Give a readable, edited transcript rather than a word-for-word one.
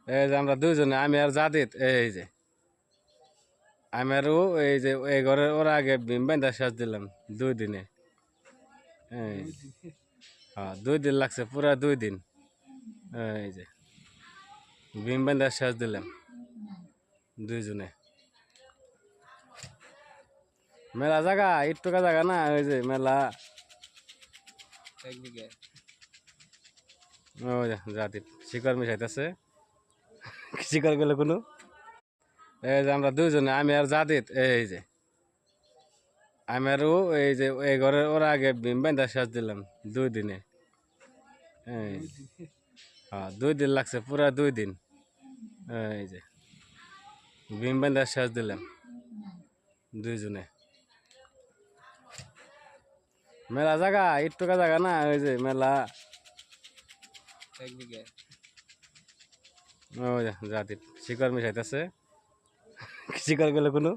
এই যে আমরা দুইজনে, আমি আর জাদিদ, এই যে আমি আর ও, এই যে এই ঘরে ওর আগে বিম বান্ধা শেষ দিলাম 2 দিনে। এই হ্যাঁ, 2 দিন লাগছে, পুরা 2 দিন। এই যে বিম বান্ধা শেষ দিলাম দুইজনে। মেলা জায়গা, একটুকা জায়গা না, ওই যে মেলা। ওই যে জাদিদ শিকড় মিশাইতেছে, শিকড় গেল কোনো। এই যে আমরা দুইজনে, আমি আর জাদিদ, এই যে আমি আর ও, এই যে এই ঘরে ওর আগে বিম বান্ধা শেষ দিলাম 2 দিনে। এই হ্যাঁ, 2 দিন লাগছে, পুরা 2 দিন। এই যে বিম বান্ধা শেষ দিলাম দুইজনে। মেলা জায়গা, একটুকা জায়গা না, ওই যে মেলা। ওই যে জাদিদ শিকড় মিশাইতেছে, শিকড় গেল কোনো।